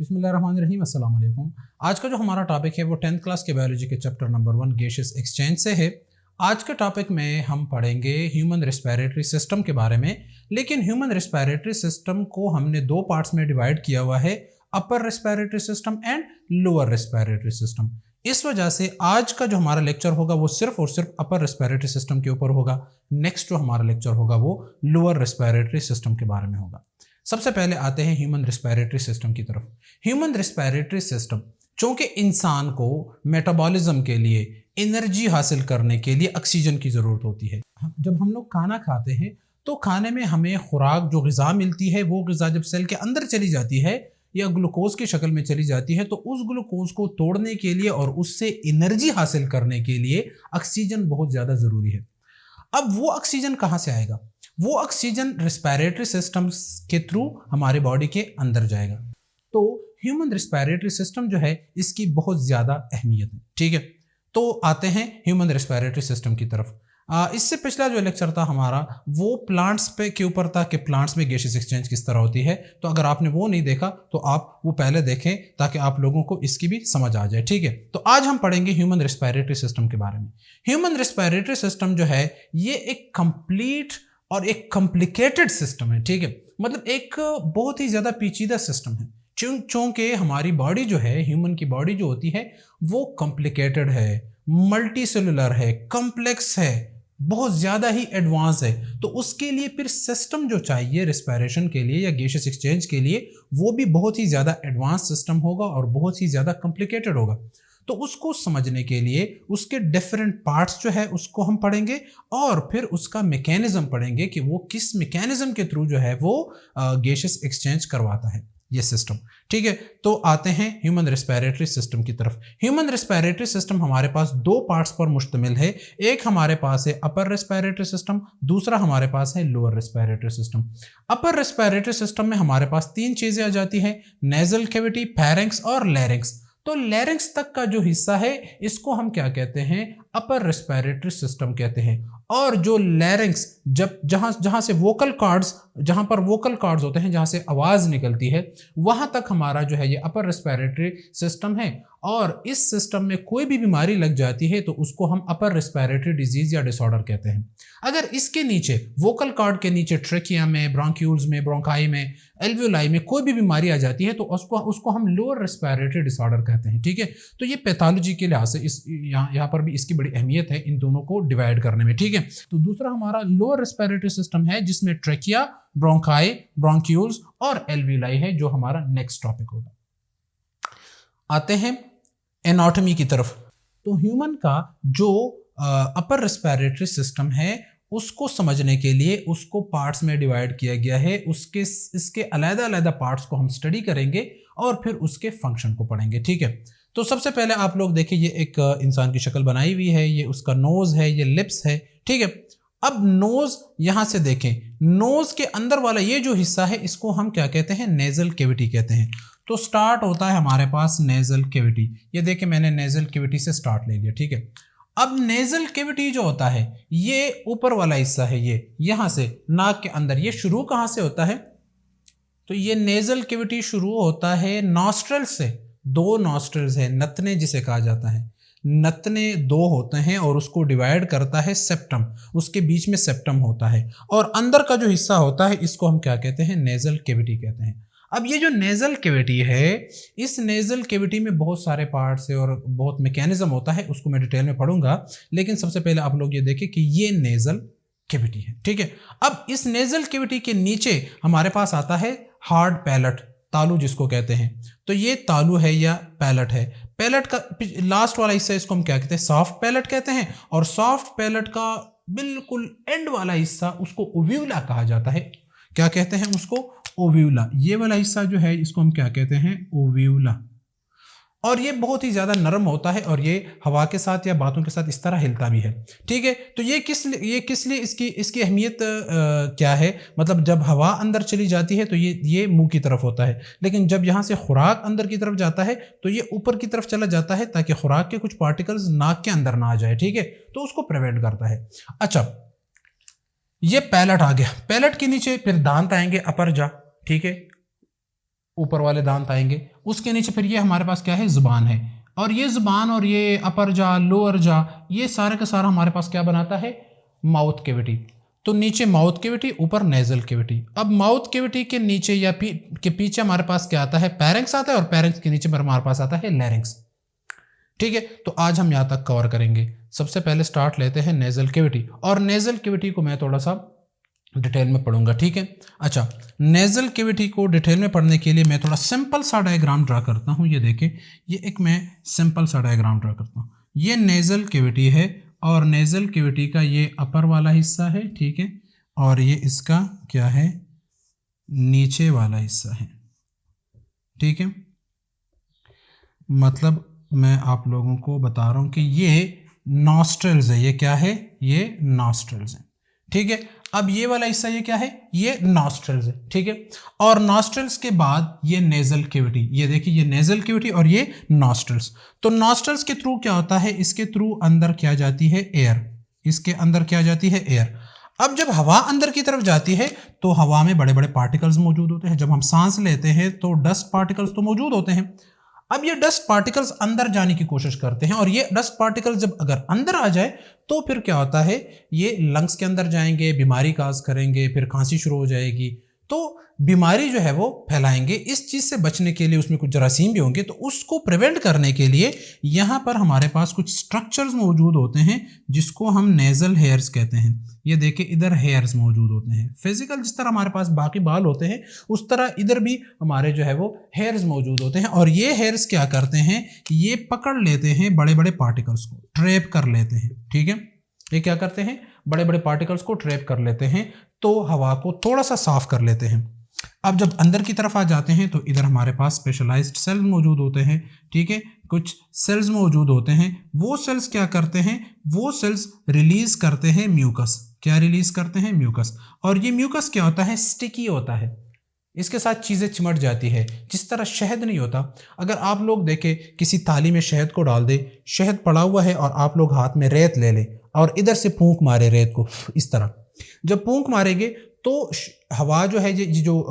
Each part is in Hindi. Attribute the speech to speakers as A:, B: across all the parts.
A: बिस्मिल्लाहिर्रहमानिर्रहीम, अस्सलाम वालेकुम। आज का जो हमारा टॉपिक है वो 10th क्लास के बायोलॉजी के चैप्टर नंबर 1 गैसियस एक्सचेंज से है। आज के टॉपिक में हम पढ़ेंगे ह्यूमन रेस्पिरेटरी सिस्टम के बारे में। लेकिन ह्यूमन रेस्पिरेटरी सिस्टम को हमने दो पार्ट्स में डिवाइड किया हुआ है, upper respiratory system and lower respiratory system. इस वजह से आज का जो हमारा लेक्चर होगा वो सिर्फ और सिर्फ अपर रेस्पिरेटरी सिस्टम के ऊपर होगा। नेक्स्ट जो हमारा लेक्चर होगा वो लोअर रेस्पिरेटरी सिस्टम के बारे में होगा। सबसे पहले आते हैं ह्यूमन रेस्पिरेटरी सिस्टम की तरफ। ह्यूमन रेस्पिरेटरी सिस्टम चूंकि इंसान को मेटाबॉलिज्म के लिए, एनर्जी हासिल करने के लिए ऑक्सीजन की ज़रूरत होती है। जब हम लोग खाना खाते हैं तो खाने में हमें खुराक जो ग़िज़ा मिलती है वो ग़िज़ा जब सेल के अंदर चली जाती है या ग्लूकोज की शक्ल में चली जाती है तो उस ग्लूकोज को तोड़ने के लिए और उससे एनर्जी हासिल करने के लिए ऑक्सीजन बहुत ज़्यादा ज़रूरी है। अब वो ऑक्सीजन कहाँ से आएगा? वो ऑक्सीजन रेस्पिरेटरी सिस्टम के थ्रू हमारे बॉडी के अंदर जाएगा। तो ह्यूमन रेस्पिरेटरी सिस्टम जो है इसकी बहुत ज़्यादा अहमियत है। ठीक है, तो आते हैं ह्यूमन रेस्पिरेटरी सिस्टम की तरफ। इससे पिछला जो लेक्चर था हमारा वो प्लांट्स पे के ऊपर था कि प्लांट्स में गैसियस एक्सचेंज किस तरह होती है। तो अगर आपने वो नहीं देखा तो आप वो पहले देखें ताकि आप लोगों को इसकी भी समझ आ जाए। ठीक है, तो आज हम पढ़ेंगे ह्यूमन रेस्पिरेटरी सिस्टम के बारे में। ह्यूमन रेस्पिरेटरी सिस्टम जो है ये एक कंप्लीट और एक कॉम्प्लिकेटेड सिस्टम है। ठीक है, मतलब एक बहुत ही ज़्यादा पेचीदा सिस्टम है। चूंकि हमारी बॉडी जो है, ह्यूमन की बॉडी जो होती है वो कॉम्प्लिकेटेड है, मल्टी सेलुलर है, कॉम्प्लेक्स है, बहुत ज़्यादा ही एडवांस है। तो उसके लिए फिर सिस्टम जो चाहिए रेस्पिरेशन के लिए या गैसियस एक्सचेंज के लिए वो भी बहुत ही ज़्यादा एडवांस सिस्टम होगा और बहुत ही ज़्यादा कॉम्प्लिकेटेड होगा। तो उसको समझने के लिए उसके डिफरेंट पार्ट्स जो है उसको हम पढ़ेंगे और फिर उसका मैकेनिज्म पढ़ेंगे कि वो किस मैकेनिज्म के थ्रू जो है वो गैसियस एक्सचेंज करवाता है ये सिस्टम। ठीक है, तो आते हैं ह्यूमन रेस्पिरेटरी सिस्टम की तरफ। ह्यूमन रेस्पिरेटरी सिस्टम हमारे पास दो पार्ट्स पर मुश्तमिल है। एक हमारे पास है अपर रेस्पिरेटरी सिस्टम, दूसरा हमारे पास है lower respiratory system. Upper respiratory system में हमारे पास तीन चीज़ें आ जाती हैं, नेजल कैविटी, फेरिंक्स और लैरिंक्स। तो लैरिंक्स तक का जो हिस्सा है इसको हम क्या कहते हैं? अपर रेस्पिरेटरी सिस्टम कहते हैं। और जो लैरिंक्स जहां से वोकल कॉर्ड्स, जहां पर वोकल कॉर्ड्स होते हैं, जहां से आवाज़ निकलती है, वहां तक हमारा जो है ये अपर रेस्पिरेटरी सिस्टम है। और इस सिस्टम में कोई भी बीमारी लग जाती है तो उसको हम अपर रेस्पिरेटरी डिजीज या डिसऑर्डर कहते हैं। अगर इसके नीचे, वोकल कॉर्ड के नीचे, ट्रेकिया में, ब्रोंक्यूल्स में, ब्रोंकाई में, एल्वियोलाई में कोई भी बीमारी आ जाती है तो उसको हम लोअर रेस्पिरेटरी डिसऑर्डर कहते हैं। ठीक है, तो ये पैथोलॉजी के लिहाज से यहाँ पर भी इसकी बड़ी अहमियत है इन दोनों को डिवाइड करने में। ठीक है, तो दूसरा हमारा लोअर रेस्पिरेटरी सिस्टम है जिसमें ट्रेकिया, ब्रोंकाई, ब्रोंक्यूल्स और एल्वियोलाई है, जो हमारा नेक्स्ट टॉपिक होगा। आते हैं एनाटॉमी की तरफ। तो ह्यूमन का जो अपर रेस्पिरेटरी सिस्टम है उसको समझने के लिए उसको पार्ट्स में डिवाइड किया गया है। इसके अलग-अलग पार्ट्स को हम स्टडी करेंगे और फिर उसके फंक्शन को पढ़ेंगे। ठीक है, तो सबसे पहले आप लोग देखिए ये एक इंसान की शक्ल बनाई हुई है, ये उसका नोज है, ये लिप्स है। ठीक है, अब नोज यहां से देखें, नोज के अंदर वाला ये जो हिस्सा है इसको हम क्या कहते हैं? नेजल कैविटी कहते हैं। तो स्टार्ट होता है हमारे पास नेजल कैविटी। ये देखिए मैंने नेजल कैविटी से स्टार्ट ले लिया। ठीक है, अब नेजल कैविटी जो होता है ये ऊपर वाला हिस्सा है, ये यहां से नाक के अंदर। ये शुरू कहां से होता है? तो ये नेजल कैविटी शुरू होता है नॉस्ट्रल से। दो नॉस्ट्रल्स है, नथने जिसे कहा जाता है। नथने दो होते हैं और उसको डिवाइड करता है सेप्टम, उसके बीच में सेप्टम होता है और अंदर का जो हिस्सा होता है इसको हम क्या कहते हैं? नेजल कैविटी कहते हैं। अब ये जो नेजल कैविटी है, इस नेजल कैविटी में बहुत सारे पार्ट्स है और बहुत मैकेनिज्म होता है, उसको मैं डिटेल में पढ़ूंगा। लेकिन सबसे पहले आप लोग ये देखें कि ये नेजल कैविटी है। ठीक है, अब इस नेजल कैविटी के नीचे हमारे पास आता है हार्ड पैलेट, तालू जिसको कहते हैं। तो ये तालू है या पैलेट है। पैलेट का लास्ट वाला हिस्सा इसको हम क्या कहते हैं? सॉफ्ट पैलेट कहते हैं। और सॉफ्ट पैलेट का बिल्कुल एंड वाला हिस्सा उसको ओव्यूला कहा जाता है। क्या कहते हैं उसको? ओव्यूला। ये वाला हिस्सा जो है इसको हम क्या कहते हैं? ओव्यूला। और ये बहुत ही ज़्यादा नरम होता है और ये हवा के साथ या बातों के साथ इस तरह हिलता भी है। ठीक है, तो ये किस लिए इसकी अहमियत क्या है? मतलब जब हवा अंदर चली जाती है तो ये मुंह की तरफ होता है, लेकिन जब यहाँ से खुराक अंदर की तरफ जाता है तो ये ऊपर की तरफ चला जाता है ताकि खुराक के कुछ पार्टिकल्स नाक के अंदर ना आ जाए। ठीक है, तो उसको प्रिवेंट करता है। अच्छा, ये पैलेट आ गया। पैलेट के नीचे फिर दांत आएंगे, अपर जा। ठीक है, ऊपर वाले दांत आएंगे, उसके नीचे फिर ये हमारे पास क्या है, जुबान है, और ये जुबान और ये अपर जा, लोअर जा, ये सारा का सारा हमारे पास क्या बनाता है, माउथ कैविटी। तो नीचे माउथ कैविटी, ऊपर नेजल कैविटी। अब माउथ कैविटी के नीचे या के पीछे हमारे पास क्या आता है, पैरेंक्स आता है, और पैरेंक्स के नीचे हमारे पास आता है लैरिंक्स। ठीक है, तो आज हम यहाँ तक कवर करेंगे। सबसे पहले स्टार्ट लेते हैं नेजल कैविटी, और नेजल कैविटी को मैं थोड़ा सा डिटेल में पढ़ूंगा। ठीक है, अच्छा, नेजल कैविटी को डिटेल में पढ़ने के लिए मैं थोड़ा सिंपल सा डायग्राम ड्रा करता हूँ। ये देखें, ये एक मैं सिंपल सा डायग्राम ड्रा करता हूँ। ये नेजल कैविटी है, और नेजल कैविटी का ये अपर वाला हिस्सा है, ठीक है, और ये इसका क्या है, नीचे वाला हिस्सा है। ठीक है, मतलब मैं आप लोगों को बता रहा हूं कि ये नॉस्ट्रल्स है, ये क्या है, ये नॉस्ट्रल्स है। ठीक है, अब ये वाला हिस्सा ये क्या है, ये नॉस्ट्रल्स है। ठीक है, और नॉस्ट्रल्स के बाद ये नेजल कैविटी, ये देखिए ये नेजल कैविटी और ये नॉस्ट्रल्स। तो नॉस्ट्रल्स के थ्रू क्या होता है, इसके थ्रू अंदर क्या जाती है, एयर, इसके अंदर क्या जाती है, एयर। अब जब हवा अंदर की तरफ जाती है तो हवा में बड़े बड़े पार्टिकल्स मौजूद होते हैं। जब हम सांस लेते हैं तो डस्ट पार्टिकल्स तो मौजूद होते हैं। अब ये डस्ट पार्टिकल्स अंदर जाने की कोशिश करते हैं, और ये डस्ट पार्टिकल्स जब अगर अंदर आ जाए तो फिर क्या होता है, ये लंग्स के अंदर जाएंगे, बीमारी काज करेंगे, फिर खांसी शुरू हो जाएगी, तो बीमारी जो है वो फैलाएंगे। इस चीज़ से बचने के लिए उसमें कुछ जरासीम भी होंगे, तो उसको प्रिवेंट करने के लिए यहाँ पर हमारे पास कुछ स्ट्रक्चर्स मौजूद होते हैं जिसको हम नेजल हेयर्स कहते हैं। ये देखिए इधर हेयर्स मौजूद होते हैं। फिजिकल जिस तरह हमारे पास बाकी बाल होते हैं उस तरह इधर भी हमारे जो है वो हेयर्स मौजूद होते हैं, और ये हेयर्स क्या करते हैं, ये पकड़ लेते हैं बड़े बड़े पार्टिकल्स को, ट्रैप कर लेते हैं। ठीक है, ये क्या करते हैं, बड़े बड़े पार्टिकल्स को ट्रैप कर लेते हैं, तो हवा को थोड़ा सा साफ कर लेते हैं। अब जब अंदर की तरफ आ जाते हैं तो इधर हमारे पास स्पेशलाइज्ड सेल्स मौजूद होते हैं। ठीक है, कुछ सेल्स मौजूद होते हैं, वो सेल्स क्या करते हैं, वो सेल्स रिलीज करते हैं म्यूकस। क्या रिलीज करते हैं, म्यूकस। और ये म्यूकस क्या होता है, स्टिकी होता है, इसके साथ चीज़ें चिमट जाती है। जिस तरह शहद नहीं होता, अगर आप लोग देखें किसी थाली में शहद को डाल दे, शहद पड़ा हुआ है और आप लोग हाथ में रेत ले लें और इधर से फूंक मारे रेत को, इस तरह जब फूंक मारेंगे तो हवा जो है, ये जो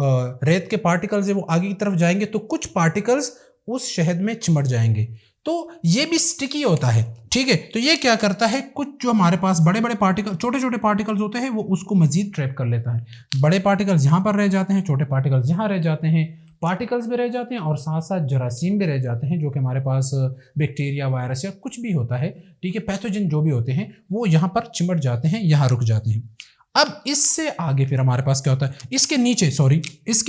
A: रेत के पार्टिकल्स है वो आगे की तरफ जाएंगे, तो कुछ पार्टिकल्स उस शहद में चिमट जाएंगे, तो ये भी स्टिकी होता है। ठीक है, तो ये क्या करता है, कुछ जो हमारे पास बड़े बड़े पार्टिकल, छोटे छोटे पार्टिकल्स होते हैं, वो उसको मजीद ट्रैप कर लेता है। बड़े पार्टिकल्स यहाँ पर रह जाते हैं, छोटे पार्टिकल्स यहाँ रह जाते हैं, पार्टिकल्स भी रह जाते हैं और साथ साथ जरासीम भी रह जाते हैं, जो कि हमारे पास बैक्टीरिया, वायरस या कुछ भी होता है। ठीक है, पैथोजन जो भी होते हैं वो यहाँ पर चिमट जाते हैं, यहाँ रुक जाते हैं। अब इससे आगे फिर हमारे पास क्या होता है, इसके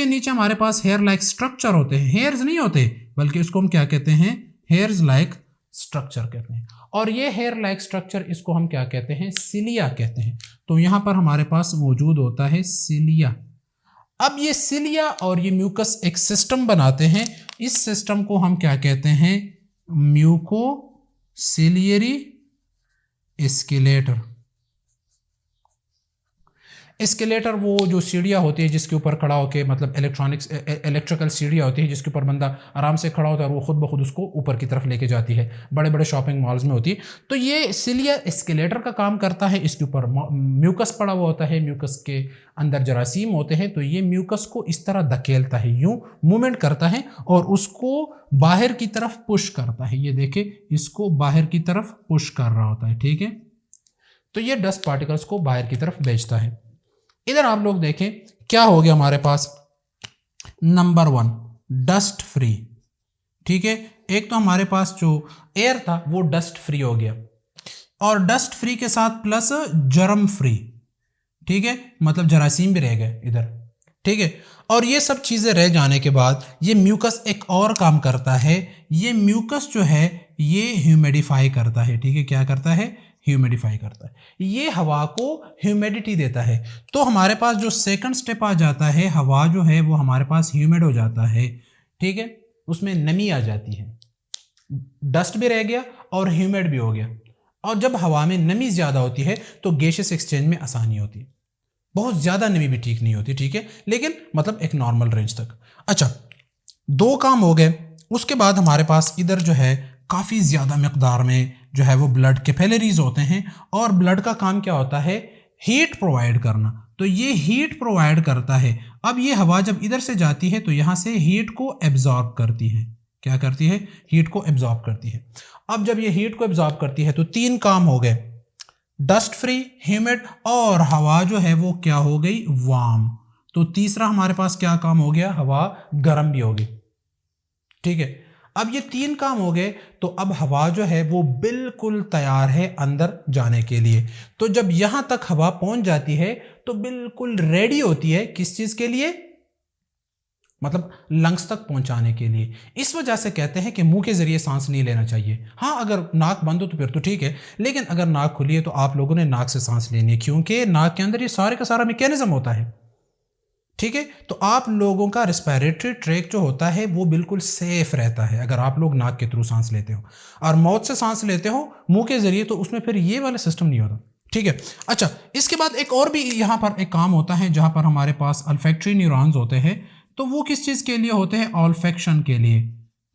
A: नीचे हमारे पास हेयर लाइक स्ट्रक्चर होते हैं। हेयर्स नहीं होते, बल्कि इसको हम क्या कहते हैं, हेयर्स लाइक स्ट्रक्चर कहते हैं। और ये हेयर लाइक स्ट्रक्चर, इसको हम क्या कहते हैं, सिलिया कहते हैं। तो यहां पर हमारे पास मौजूद होता है सिलिया। अब ये सिलिया और ये म्यूकस एक सिस्टम बनाते हैं। इस सिस्टम को हम क्या कहते हैं, म्यूकोसिलियरी स्केलेटर। स्केलेटर वो जो सीढ़ियाँ होती है जिसके ऊपर खड़ा होकर, मतलब इलेक्ट्रिकल सीढ़ियाँ होती है जिसके ऊपर बंदा आराम से खड़ा होता है और वो खुद ब खुद उसको ऊपर की तरफ लेके जाती है, बड़े बड़े शॉपिंग मॉल्स में होती है। तो ये सिलिया स्केलेटर का काम करता है। इसके ऊपर म्यूकस पड़ा हुआ होता है, म्यूकस के अंदर जरासीम होते हैं, तो ये म्यूकस को इस तरह धकेलता है, यूं मूवमेंट करता है और उसको बाहर की तरफ पुश करता है। ये देखे, इसको बाहर की तरफ पुश कर रहा होता है। ठीक है, तो ये डस्ट पार्टिकल्स को बाहर की तरफ भेजता है। इधर आप लोग देखें क्या हो गया हमारे पास, नंबर 1 डस्ट फ्री। ठीक है, एक तो हमारे पास जो एयर था वो डस्ट फ्री हो गया, और डस्ट फ्री के साथ प्लस जर्म फ्री। ठीक है, मतलब जरासीम भी रह गए इधर। ठीक है, और ये सब चीजें रह जाने के बाद ये म्यूकस एक और काम करता है। ये म्यूकस जो है ये ह्यूमिडिफाई करता है। ठीक है, क्या करता है, ह्यूमिडिफाई करता है, ये हवा को ह्यूमिडिटी देता है। तो हमारे पास जो सेकंड स्टेप आ जाता है, हवा जो है वो हमारे पास ह्यूमिड हो जाता है। ठीक है, उसमें नमी आ जाती है, डस्ट भी रह गया और ह्यूमिड भी हो गया। और जब हवा में नमी ज़्यादा होती है तो गैसेस एक्सचेंज में आसानी होती है। बहुत ज़्यादा नमी भी ठीक नहीं होती। ठीक है, लेकिन मतलब एक नॉर्मल रेंज तक। अच्छा, 2 काम हो गए। उसके बाद हमारे पास इधर जो है काफ़ी ज़्यादा मकदार में जो है वो ब्लड कैपिलरीज होते हैं, और ब्लड का काम क्या होता है, हीट प्रोवाइड करना। तो ये हीट प्रोवाइड करता है। अब ये हवा जब इधर से जाती है तो यहाँ से हीट को एब्जॉर्ब करती है। क्या करती है? हीट को एब्जॉर्ब करती है। अब जब ये हीट को एब्जॉर्ब करती है तो तीन काम हो गए, डस्ट फ्री, ह्यूमिड, और हवा जो है वो क्या हो गई? वार्म। तो तीसरा हमारे पास क्या काम हो गया? हवा गर्म भी होगी। ठीक है, अब ये तीन काम हो गए तो अब हवा जो है वो बिल्कुल तैयार है अंदर जाने के लिए। तो जब यहां तक हवा पहुंच जाती है तो बिल्कुल रेडी होती है किस चीज के लिए? मतलब लंग्स तक पहुंचाने के लिए। इस वजह से कहते हैं कि मुंह के जरिए सांस नहीं लेना चाहिए। हाँ, अगर नाक बंद हो तो फिर तो ठीक है, लेकिन अगर नाक खुली है तो आप लोगों ने नाक से सांस लेनी है, क्योंकि नाक के अंदर ये सारे का सारा मैकेनिज्म होता है। ठीक है, तो आप लोगों का रेस्पिरेटरी ट्रैक जो होता है वो बिल्कुल सेफ रहता है अगर आप लोग नाक के थ्रू सांस लेते हो, और माउथ से सांस लेते हो मुंह के जरिए तो उसमें फिर ये वाला सिस्टम नहीं होता। ठीक है, अच्छा, इसके बाद एक और भी यहाँ पर एक काम होता है जहाँ पर हमारे पास अल्फैक्टरी न्यूरॉन्स होते हैं। तो वो किस चीज़ के लिए होते हैं? ऑल्फैक्शन के लिए।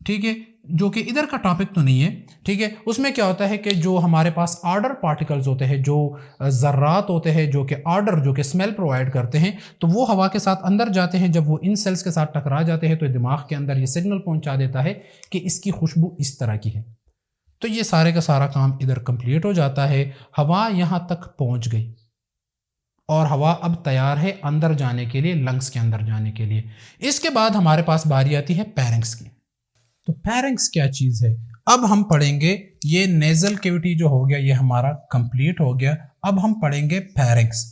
A: ठीक है, जो कि इधर का टॉपिक तो नहीं है। ठीक है, उसमें क्या होता है कि जो हमारे पास ऑर्डर पार्टिकल्स होते हैं, जो ज़र्रात होते हैं जो कि ऑर्डर, जो कि स्मेल प्रोवाइड करते हैं, तो वो हवा के साथ अंदर जाते हैं। जब वो इन सेल्स के साथ टकरा जाते हैं तो दिमाग के अंदर ये सिग्नल पहुंचा देता है कि इसकी खुशबू इस तरह की है। तो ये सारे का सारा काम इधर कंप्लीट हो जाता है। हवा यहाँ तक पहुँच गई और हवा अब तैयार है अंदर जाने के लिए, लंग्स के अंदर जाने के लिए। इसके बाद हमारे पास बारी आती है पैरिंग्स की। तो पैरिंग्स क्या चीज़ है? अब हम पढ़ेंगे, ये नेजल कैविटी जो हो गया ये हमारा कंप्लीट हो गया। अब हम पढ़ेंगे पैरिंग्स।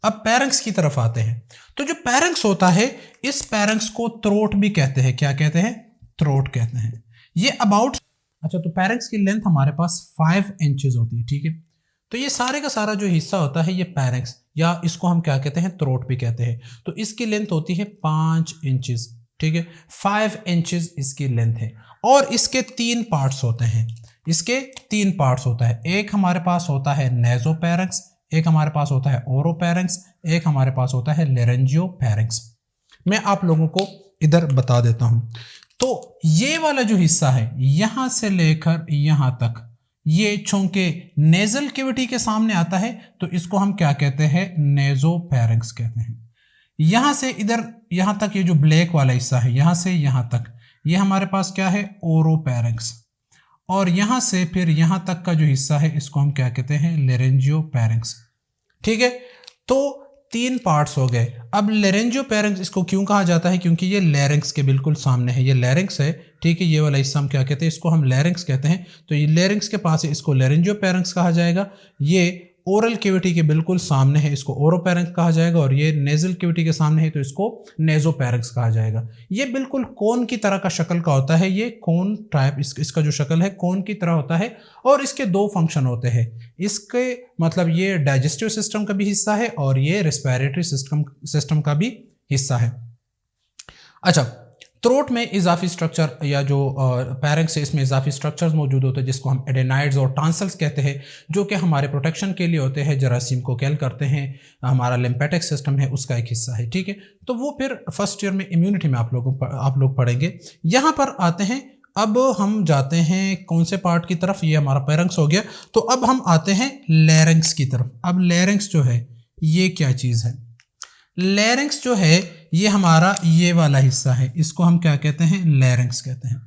A: अब पैरिंग्स की तरफ आते हैं। तो जो पैरिंग्स होता है, इस पैरिंग्स को थ्रोट भी कहते हैं। क्या कहते हैं? थ्रोट कहते हैं। ये अबाउट, अच्छा, तो पैरिंग्स की लेंथ हमारे पास 5 इंचेस होती है। ठीक है, तो ये सारे का सारा जो हिस्सा होता है ये पैरिंग्स, या इसको हम क्या कहते हैं? थ्रोट भी कहते हैं। तो इसकी लेंथ होती है 5 इंचेस। ठीक है, 5 इंचेस इसकी लेंथ है। और इसके 3 पार्ट्स होते हैं। इसके 3 पार्ट्स होता है। एक हमारे पास होता है नेजोपैरिंग्स, एक हमारे पास होता है ओरोपैरिंग्स, एक हमारे पास होता है लेरेंजियोपैरिंग्स। मैं आप लोगों को इधर बता देता हूं। तो ये वाला जो हिस्सा है यहां से लेकर यहां तक, ये चूंकि नेजल कैविटी के सामने आता है तो इसको हम क्या कहते हैं? नेजोपैरिंग्स कहते हैं। यहां से इधर यहां तक ये जो ब्लैक वाला हिस्सा है, यहां से यहां तक, ये हमारे पास क्या है? ओरोपैरिंग्स। और यहां से फिर यहां तक का जो हिस्सा है इसको हम क्या कहते हैं? लेरेंजियोपैरिंग्स। ठीक है, तो 3 पार्ट्स हो गए। अब लेरेंजियोपैरिंग्स इसको क्यों कहा जाता है? क्योंकि ये लैरिंक्स के बिल्कुल सामने है। ये लैरिंक्स है। ठीक है, ये वाला हिस्सा हम क्या कहते हैं? इसको हम लैरिंक्स कहते हैं। तो ये लैरिंक्स के पास है, इसको लेरेंजियोपैरिंग्स कहा जाएगा। ये ओरल कैविटी के बिल्कुल सामने है, इसको ओरोपैरिंक्स कहा जाएगा। और ये नेजल कैविटी के सामने है तो इसको नेजोपैरिंक्स कहा जाएगा। ये बिल्कुल कोन की तरह का शक्ल का होता है। ये कोन टाइप, इसका जो शक्ल है कोन की तरह होता है। और इसके 2 फंक्शन होते हैं। इसके मतलब ये डाइजेस्टिव सिस्टम का भी हिस्सा है और ये रेस्पिरेटरी सिस्टम का भी हिस्सा है। अच्छा, थ्रोट में इजाफी स्ट्रक्चर या जो पैरिंग्स है इसमें इजाफी स्ट्रक्चर्स मौजूद होते हैं जिसको हम एडेनाइड्स और टॉन्सिल्स कहते हैं, जो कि हमारे प्रोटेक्शन के लिए होते हैं, जरासीम को किल करते हैं। हमारा लिम्फेटिक सिस्टम है उसका एक हिस्सा है। ठीक है, तो वो फिर फर्स्ट ईयर में इम्यूनिटी में आप लोग पढ़ेंगे। यहाँ पर आते हैं, अब हम जाते हैं कौन से पार्ट की तरफ? ये हमारा पैरिंग्स हो गया। तो अब हम आते हैं लैरिंक्स की तरफ। अब लैरिंक्स जो है ये क्या चीज़ है? लैरिंक्स जो है ये हमारा ये वाला हिस्सा है, इसको हम क्या कहते हैं? लैरिंक्स कहते हैं।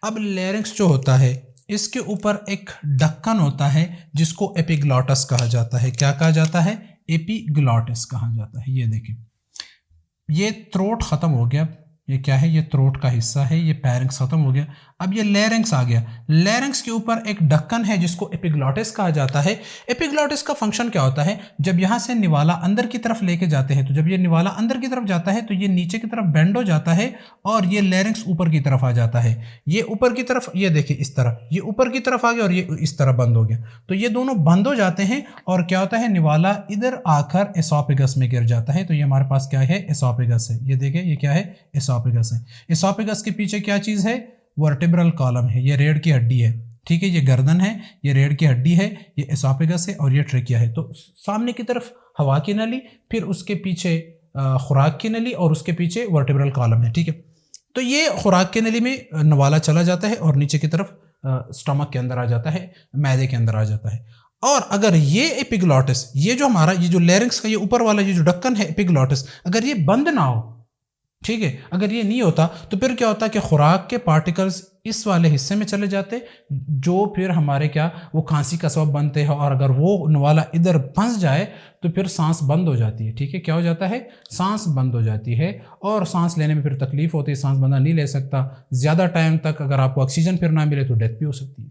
A: अब लैरिंक्स जो होता है इसके ऊपर एक ढक्कन होता है जिसको एपिग्लॉटस कहा जाता है। क्या कहा जाता है? एपिग्लॉटस कहा जाता है। ये देखिए, ये थ्रोट खत्म हो गया। ये क्या है? ये थ्रोट का हिस्सा है। ये पैरिंग्स खत्म हो गया। अब ये लैरिंक्स आ गया। लैरिंक्स के ऊपर एक ढक्कन है जिसको एपिग्लॉटिस कहा जाता है। एपिग्लॉटिस का फंक्शन क्या होता है? जब यहाँ से निवाला अंदर की तरफ लेके जाते हैं, तो जब ये निवाला अंदर की तरफ जाता है तो ये नीचे की तरफ बेंड हो जाता है और ये लैरिंक्स ऊपर की तरफ आ जाता है। ये ऊपर की तरफ, ये देखिए इस तरह, ये ऊपर की तरफ आ गया और ये इस तरह बंद हो गया। तो ये दोनों बंद हो जाते हैं और क्या होता है? निवाला इधर आकर एसोफेगस में गिर जाता है। तो ये हमारे पास क्या है? एसोफेगस है। ये देखिए, ये क्या है? एसोफेगस है। एसोफेगस के पीछे क्या चीज़ है? वर्टिब्रल कॉलम है। ये रीढ़ की हड्डी है। ठीक है, ये गर्दन है, ये रीढ़ की हड्डी है, ये एसोफेगस है और ये ट्रेकिया है। तो सामने की तरफ हवा की नली, फिर उसके पीछे खुराक की नली और उसके पीछे वर्टिब्रल कॉलम है। ठीक है, तो ये खुराक की नली में नवाला चला जाता है और नीचे की तरफ स्टमक के अंदर आ जाता है, मैदे के अंदर आ जाता है। और अगर ये एपिग्लॉटिस, ये जो हमारा ये जो लैरिंक्स का ये ऊपर वाला ये जो ढक्कन है एपिग्लॉटिस, अगर ये बंद ना हो, ठीक है, अगर ये नहीं होता तो फिर क्या होता कि खुराक के पार्टिकल्स इस वाले हिस्से में चले जाते, जो फिर हमारे क्या वो खांसी का सबब बनते हैं, और अगर वो नवाला इधर फंस जाए तो फिर सांस बंद हो जाती है। ठीक है, क्या हो जाता है, सांस बंद हो जाती है, और सांस लेने में फिर तकलीफ होती है, सांस बंदा नहीं ले सकता, ज़्यादा टाइम तक अगर आपको ऑक्सीजन फिर ना मिले तो डेथ भी हो सकती है।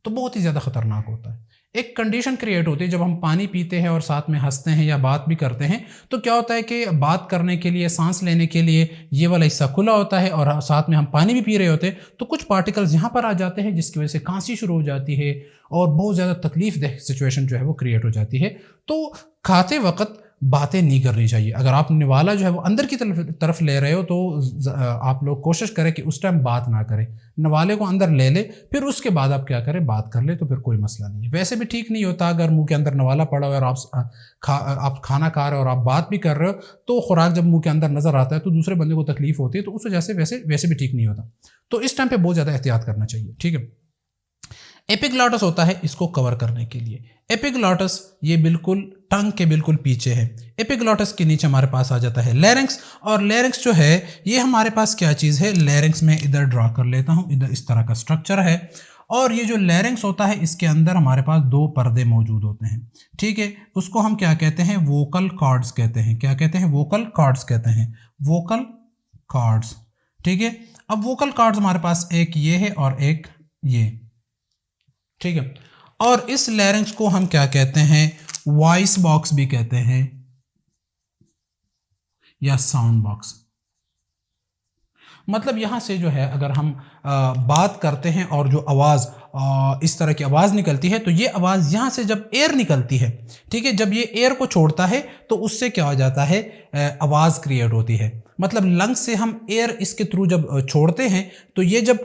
A: तो बहुत ही ज़्यादा खतरनाक होता है। एक कंडीशन क्रिएट होती है जब हम पानी पीते हैं और साथ में हंसते हैं या बात भी करते हैं, तो क्या होता है कि बात करने के लिए, सांस लेने के लिए ये वाला हिस्सा खुला होता है और साथ में हम पानी भी पी रहे होते हैं, तो कुछ पार्टिकल्स यहाँ पर आ जाते हैं जिसकी वजह से खांसी शुरू हो जाती है और बहुत ज़्यादा तकलीफदेह सिचुएशन जो है वो क्रिएट हो जाती है। तो खाते वक्त बातें नहीं करनी चाहिए। अगर आप निवाला जो है वो अंदर की तरफ ले रहे हो तो आप लोग कोशिश करें कि उस टाइम बात ना करें, नवाले को अंदर ले ले, फिर उसके बाद आप क्या करें, बात कर ले, तो फिर कोई मसला नहीं है। वैसे भी ठीक नहीं होता अगर मुंह के अंदर नवाला पड़ा हो और आप खाना खा रहे हो और आप बात भी कर रहे हो, तो खुराक जब मुंह के अंदर नजर आता है तो दूसरे बंदे को तकलीफ होती है, तो उस वजह से वैसे भी ठीक नहीं होता। तो इस टाइम पे बहुत ज़्यादा एहतियात करना चाहिए। ठीक है, एपिग्लॉटस होता है इसको कवर करने के लिए। एपिग्लॉटस ये बिल्कुल टंग के बिल्कुल पीछे है। एपिग्लॉटस के नीचे हमारे पास आ जाता है लैरिंक्स, और लैरिंक्स जो है ये हमारे पास क्या चीज़ है, लैरिंक्स में इधर ड्रा कर लेता हूँ, इधर इस तरह का स्ट्रक्चर है, और ये जो लैरिंक्स होता है इसके अंदर हमारे पास दो पर्दे मौजूद होते हैं। ठीक है, उसको हम क्या कहते हैं, वोकल कॉर्ड्स कहते हैं। क्या कहते हैं, वोकल कॉर्ड्स कहते हैं, वोकल कॉर्ड्स। ठीक है, अब वोकल कॉर्ड्स हमारे पास एक ये है और एक ये। ठीक है, और इस लैरिंक्स को हम क्या कहते हैं, वॉइस बॉक्स भी कहते हैं या साउंड बॉक्स। मतलब यहां से जो है अगर हम बात करते हैं और जो आवाज़ इस तरह की आवाज़ निकलती है, तो ये आवाज़ यहाँ से जब एयर निकलती है, ठीक है, जब ये एयर को छोड़ता है तो उससे क्या हो जाता है, आवाज़ क्रिएट होती है। मतलब लंग्स से हम एयर इसके थ्रू जब छोड़ते हैं तो ये जब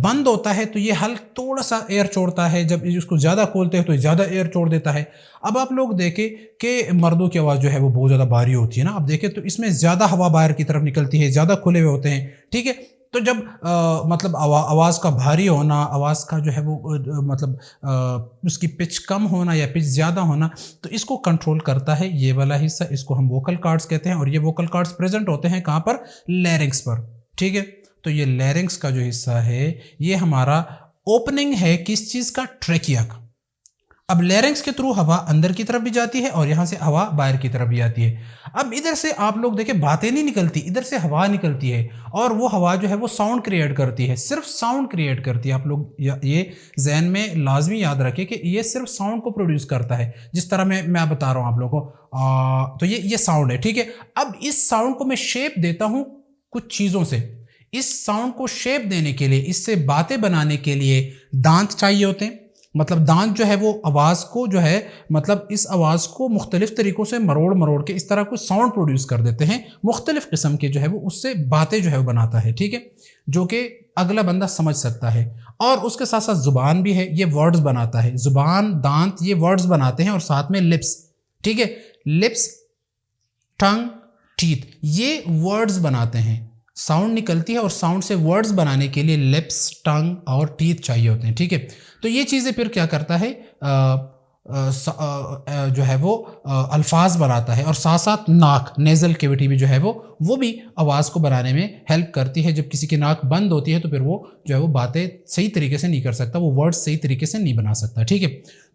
A: बंद होता है तो ये हल्का थोड़ा सा एयर छोड़ता है, जब इसको ज़्यादा खोलते हैं तो ज़्यादा एयर छोड़ देता है। अब आप लोग देखें कि मर्दों की आवाज़ जो है वो बहुत ज़्यादा भारी होती है ना, आप देखें तो इसमें ज़्यादा हवा बाहर की तरफ निकलती है, ज़्यादा खुले हुए होते हैं। ठीक है, तो जब मतलब आवाज़ का भारी होना, आवाज़ का जो है वो मतलब उसकी पिच कम होना या पिच ज़्यादा होना, तो इसको कंट्रोल करता है ये वाला हिस्सा, इसको हम वोकल कॉर्ड्स कहते हैं। और ये वोकल कॉर्ड्स प्रेजेंट होते हैं कहाँ पर, लैरिंक्स पर। ठीक है, तो ये लैरिंक्स का जो हिस्सा है ये हमारा ओपनिंग है किस चीज़ का, ट्रेकिया का। अब लैरिंक्स के थ्रू हवा अंदर की तरफ भी जाती है और यहाँ से हवा बाहर की तरफ भी आती है। अब इधर से आप लोग देखें बातें नहीं निकलती, इधर से हवा निकलती है, और वो हवा जो है वो साउंड क्रिएट करती है, सिर्फ साउंड क्रिएट करती है। आप लोग ये जहन में लाजमी याद रखें कि ये सिर्फ साउंड को प्रोड्यूस करता है, जिस तरह मैं बता रहा हूँ आप लोगों को। तो ये साउंड है। ठीक है, अब इस साउंड को मैं शेप देता हूँ कुछ चीज़ों से। इस साउंड को शेप देने के लिए, इससे बातें बनाने के लिए दांत चाहिए होते हैं। मतलब दांत जो है वो आवाज़ को जो है, मतलब इस आवाज़ को मुख्तलिफ तरीक़ों से मरोड़ मरोड़ के इस तरह कुछ साउंड प्रोड्यूस कर देते हैं, मुख्तलिफ किस्म के जो है वो उससे बातें जो है वो बनाता है। ठीक है, जो कि अगला बंदा समझ सकता है। और उसके साथ साथ ज़ुबान भी है, ये वर्ड्स बनाता है। ज़ुबान, दांत ये वर्ड्स बनाते हैं, और साथ में लिप्स। ठीक है, लिप्स, टंग, टीथ ये वर्ड्स बनाते हैं। साउंड निकलती है और साउंड से वर्ड्स बनाने के लिए लिप्स, टंग और टीथ चाहिए होते हैं। ठीक है, तो ये चीज़ें फिर क्या करता है, जो है वो अल्फाज बनाता है, और साथ साथ नाक, नेज़ल कैविटी भी जो है वो भी आवाज़ को बनाने में हेल्प करती है। जब किसी की नाक बंद होती है तो फिर वो जो है वो बातें सही तरीके से नहीं कर सकता, वो वर्ड्स सही तरीके से नहीं बना सकता। ठीक है,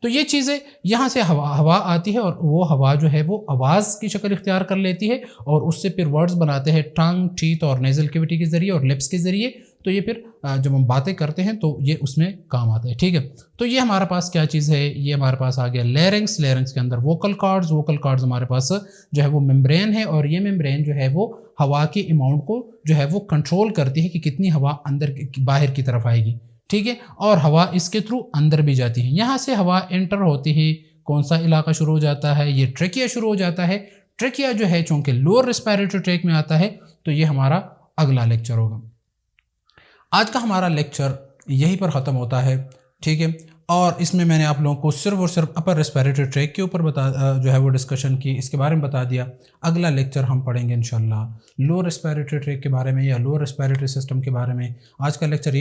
A: तो ये चीज़ें यहाँ से हवा आती है, और वो हवा जो है वो आवाज़ की शक्ल इख्तियार कर लेती है, और उससे फिर वर्ड्स बनाते हैं टंग, टीथ और नेज़ल कैविटी के ज़रिए और लिप्स के ज़रिए। तो ये फिर जब हम बातें करते हैं तो ये उसमें काम आता है। ठीक है, तो ये हमारे पास क्या चीज़ है, ये हमारे पास आ गया लैरिंक्स। लैरिंक्स के अंदर वोकल कॉर्ड्स, वोकल कॉर्ड्स हमारे पास जो है वो मेम्ब्रेन है, और ये मेम्ब्रेन जो है वो हवा की अमाउंट को जो है वो कंट्रोल करती है कि कितनी हवा अंदर बाहर की तरफ आएगी। ठीक है, और हवा इसके थ्रू अंदर भी जाती है। यहाँ से हवा एंटर होती है, कौन सा इलाका शुरू हो जाता है, ये ट्रेकिया शुरू हो जाता है। ट्रेकिया जो है चूँकि लोअर रिस्पायरेटरी ट्रैक में आता है, तो ये हमारा अगला लेक्चर होगा। आज का हमारा लेक्चर यहीं पर ख़त्म होता है। ठीक है, और इसमें मैंने आप लोगों को सिर्फ और सिर्फ अपर रेस्पिरेटरी ट्रैक के ऊपर जो है वो डिस्कशन की, इसके बारे में बता दिया। अगला लेक्चर हम पढ़ेंगे इंशाल्लाह लोअर रेस्पिरेटरी ट्रैक के बारे में या लोअर रेस्पिरेटरी सिस्टम के बारे में। आज का लेक्चर